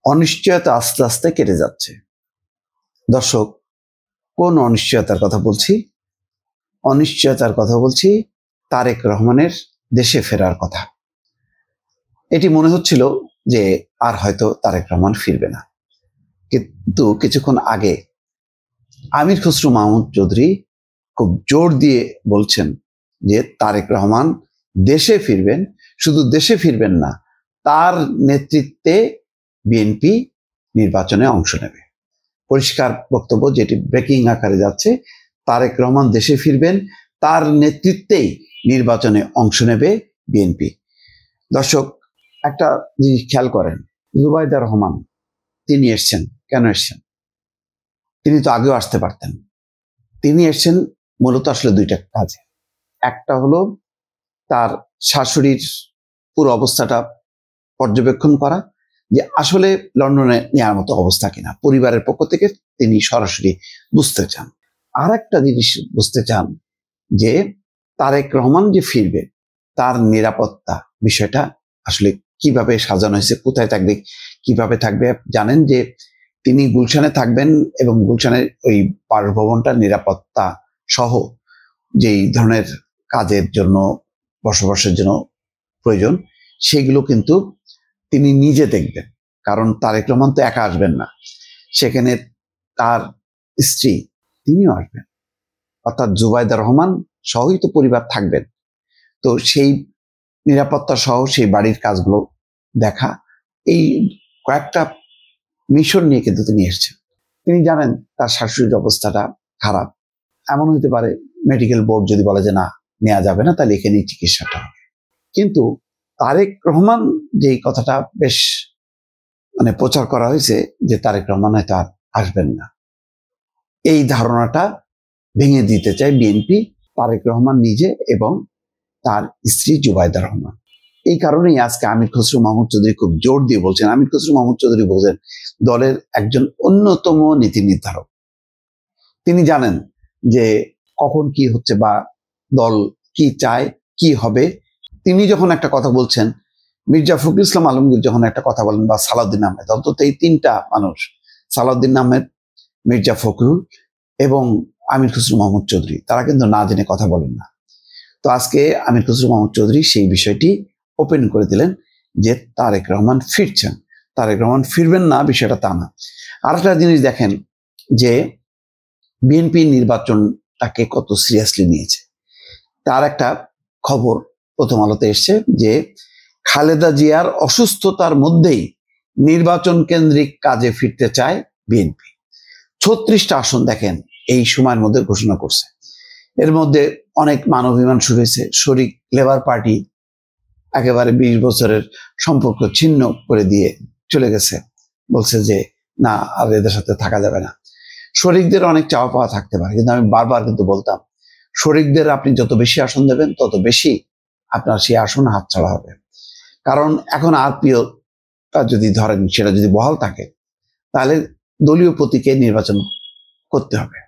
অনিশ্চয়তা আস্তে আস্তে কেটে যাচ্ছে। দর্শক, কোন অনিশ্চয়তার কথা বলছি? অনিশ্চয়তার কথা বলছি তারেক রহমানের দেশে ফেরার কথা। এটি মনে হচ্ছিল যে আর হয়তো তারেক রহমান ফিরবে না, কিন্তু কিছুক্ষণ আগে আমির খসরু মাহমুদ চৌধুরী খুব জোর দিয়ে বলছেন যে তারেক রহমান দেশে ফিরবেন। শুধু দেশে ফিরবেন না, তার নেতৃত্বে বিএনপি নির্বাচনে অংশ নেবে। পরিষ্কার বক্তব্য, যেটি ব্রেকিং আকারে যাচ্ছে। তারেক রহমান দেশে ফিরবেন, তার নেতৃত্বেই নির্বাচনে অংশ নেবে বিএনপি। দর্শক, একটা জিনিস খেয়াল করেন, জুবাইদা রহমান তিনি এসছেন। কেন এসছেন? তিনি তো আগেও আসতে পারতেন। তিনি এসছেন মূলত আসলে দুইটা কাজে। একটা হলো তার শাশুড়ির পুরো অবস্থাটা পর্যবেক্ষণ করা, যে আসলে লন্ডনে নেওয়ার মতো অবস্থা কিনা, পরিবারের পক্ষ থেকে তিনি সরাসরি বুঝতে চান। আর একটা জিনিস বুঝতে চান যে তারেক রহমান যে ফিরবে তার নিরাপত্তা বিষয়টা আসলে কিভাবে সাজানো হয়েছে, কোথায় থাকবে, কিভাবে থাকবে। জানেন যে তিনি গুলশানে থাকবেন এবং গুলশানের ওই বাসভবনটার নিরাপত্তা সহ যেই ধরনের কাজের জন্য, বসবাসের জন্য প্রয়োজন, সেগুলো কিন্তু তিনি নিজে দেখবেন। কারণ তারেক রহমান তো একা আসবেন না, সেখানে তার স্ত্রী তিনিও আসবেন, অর্থাৎ জুবাইদা রহমান সহই তো পরিবার থাকবেন। তো সেই নিরাপত্তা সহ সেই বাড়ির কাজগুলো দেখা, এই কয়েকটা মিশন নিয়ে কিন্তু তিনি এসেছেন। তিনি জানেন তার শাশুড়ির অবস্থাটা খারাপ। এমন হতে পারে মেডিকেল বোর্ড যদি বলে যে না, নেওয়া যাবে না, তাহলে এখানেই চিকিৎসাটা হবে। কিন্তু তারেক রহমান যেই কথাটা বেশ প্রচার করা হয়েছে যে তারেক রহমান হয়তো আর আসবেন না, এই ধারণাটা ভেঙে দিতে চায় বিএনপি, তারেক রহমান নিজে এবং তার স্ত্রী জুবাইদা রহমান। এই কারণেই আজকে আমির খসরু মাহমুদ চৌধুরী খুব জোর দিয়ে বলছেন। আমির খসরু মাহমুদ চৌধুরী বলছেন দলের একজন অন্যতম নীতি নির্ধারক। তিনি জানেন যে কখন কি হচ্ছে বা দল কি চায়, কি হবে। তিনি যখন একটা কথা বলছেন, মির্জা ফখরুল ইসলাম আলমগীর যখন একটা কথা বলেন, বা সালাউদ্দিন আহমেদ, অন্তত এই তিনটা মানুষ, সালাউদ্দিন আহমেদ, মির্জা ফখরুল এবং আমির খসরু মাহমুদ চৌধুরী, তারা কিন্তু না জেনে কথা বলেন না। তো আজকে আমির খসরু মাহমুদ চৌধুরী সেই বিষয়টি ওপেন করে দিলেন যে তারেক রহমান ফিরছেন। তারেক রহমান ফিরবেন না বিষয়টা তা না। আর একটা জিনিস দেখেন যে বিএনপি নির্বাচনটাকে কত সিরিয়াসলি নিয়েছে। তার একটা খবর প্রথম আলোতে এসছে যে খালেদা জিয়ার অসুস্থতার মধ্যেই নির্বাচন কেন্দ্রিক কাজে ফিরতে চায় বিএনপি। 36টা আসন দেখেন এই সময়ের মধ্যে ঘোষণা করছে। এর মধ্যে অনেক মানবাভিমান শুরু হয়েছে। শরিক লেবার পার্টি একেবারে 20 বছরের সম্পর্ক ছিন্ন করে দিয়ে চলে গেছে, বলছে যে না, আর এদের সাথে থাকা যাবে না। শরিকদের অনেক চাওয়া পাওয়া থাকতে পারে, কিন্তু আমি বারবার কিন্তু বলতাম, শরিকদের আপনি যত বেশি আসন দেবেন তত বেশি আপনার সেই আসন হাতছাড়া হবে। কারণ এখন আরপিওটা যদি ধরেন সেটা যদি বহাল থাকে, তাহলে দলীয় প্রতীকে নির্বাচন করতে হবে।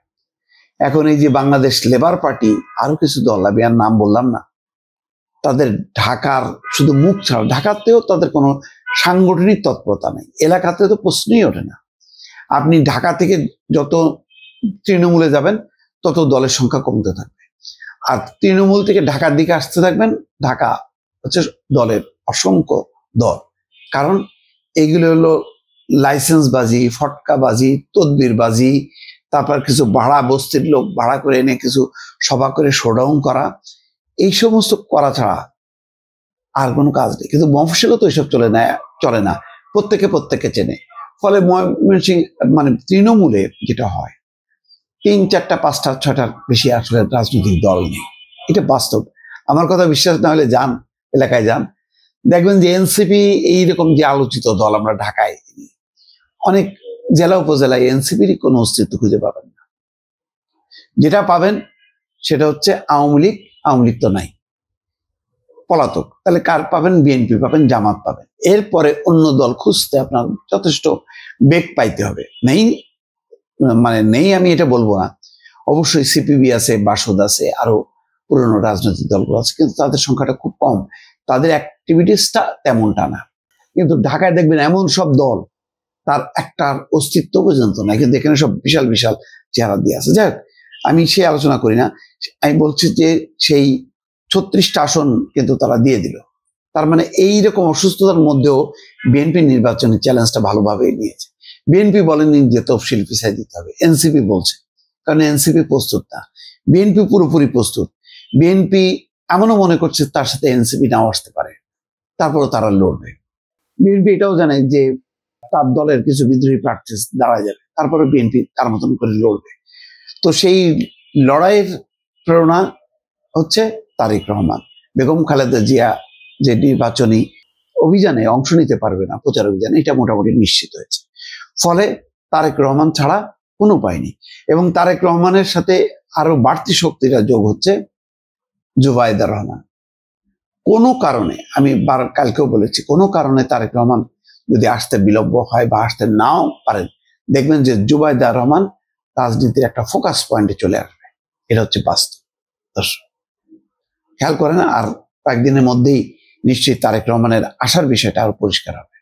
এখন এই যে বাংলাদেশ লেবার পার্টি, আরো কিছু দল, আমি আর নাম বললাম না, তাদের ঢাকার শুধু মুখ ছাড়া, ঢাকাতেও তাদের কোনো সাংগঠনিক তৎপরতা নেই, এলাকাতে তো প্রশ্নই ওঠে না। আপনি ঢাকা থেকে যত তৃণমূলে যাবেন তত দলের সংখ্যা কমতে থাকবে, আর তৃণমূল থেকে ঢাকার দিকে আসতে থাকবেন, ঢাকা হচ্ছে দলের অসংখ্য দল। কারণ এগুলো হলো লাইসেন্সবাজি, ফটকাবাজি, তদবিরবাজি, তারপর কিছু ভাড়া বস্তির লোক ভাড়া করে এনে কিছু সভা করে শোডাউন করা, এই সমস্ত করা ছাড়া আর কোনো কাজ নেই। কিন্তু মফস্বলে তো এসব চলে না, প্রত্যেকে চেনে। ফলে তৃণমূলে যেটা হয়, 3, 4, 5, 6টার বেশি আসলে রাজনৈতিক দল নেই। এটা বাস্তব। আমার কথা বিশ্বাস না হলে যান, এলাকায় যান, দেখবেন যে এনসিপি এইরকম যে আলোচিত দল আমরা ঢাকায় অনেক জেলা উপজেলায় এনসিপির কোনো অস্তিত্ব খুঁজে পাবেন না। যেটা পাবেন সেটা হচ্ছে আওয়ামী লীগ তো নাই, পলাতক। তাহলে কার পাবেন? বিএনপি পাবেন, জামাত পাবেন। এরপরে অন্য দল খুঁজতে আপনার যথেষ্ট বেগ পাইতে হবে। নেই আমি এটা বলবো না, অবশ্যই সিপিবি আছে, বাসদ আছে, আরো পুরনো রাজনৈতিক দলগুলো আছে, কিন্তু তাদের সংখ্যাটা খুব কম, তাদের অ্যাক্টিভিটিসটা তেমনটা না। কিন্তু ঢাকায় দেখবেন এমন সব দল তার একটা অস্তিত্ব পর্যন্ত নাই, কিন্তু এখানে সব বিশাল বিশাল চেহারা দিয়ে আছে। যাক, আমি সে আলোচনা করি না। আমি বলছি যে সেই 36টা আসন কিন্তু তারা দিয়ে দিল। তার মানে এইরকম অসুস্থতার মধ্যেও বিএনপি নির্বাচনী চ্যালেঞ্জটা ভালোভাবে নিয়েছে। বিএনপি বলেনি যে তফসিল পিছাই দিতে হবে, এনসিপি বলছে, কারণ এনসিপি প্রস্তুত না। বিএনপি পুরোপুরি প্রস্তুত। বিএনপি এমনও মনে করছে তার সাথে এনসিপি নাও আসতে পারে, তারপরও তারা লড়বে। বিএনপি এটাও জানে যে তার দলের কিছু বিদ্রোহী প্রার্থী দাঁড়া যাবে, তারপরে বিএনপি তার মতন করে লড়বে। তো সেই লড়াইয়ের প্রেরণা হচ্ছে তারেক রহমান। বেগম খালেদা জিয়া যে নির্বাচনী অভিযানে অংশ নিতে পারবে না, প্রচার অভিযানে, এটা মোটামুটি নিশ্চিত হয়েছে। ফলে তারেক রহমান ছাড়া কোনো উপায় নেই। এবং তারেক রহমানের সাথে আরো বাড়তি শক্তিটা যোগ হচ্ছে জুবাইদা রহমান। কোনো কারণে, আমি কালকেও বলেছি, কোনো কারণে তারেক রহমান যদি আসতে বিলম্ব হয় বা আসতে নাও পারেন, দেখবেন যে জুবাইদা রহমান রাজনীতির একটা ফোকাস পয়েন্টে চলে আসবে। এটা হচ্ছে বাস্তব। দর্শক খেয়াল করেন, আর কয়েকদিনের মধ্যেই নিশ্চয়ই তারেক রহমানের আসার বিষয়টা আরো পরিষ্কার হবে।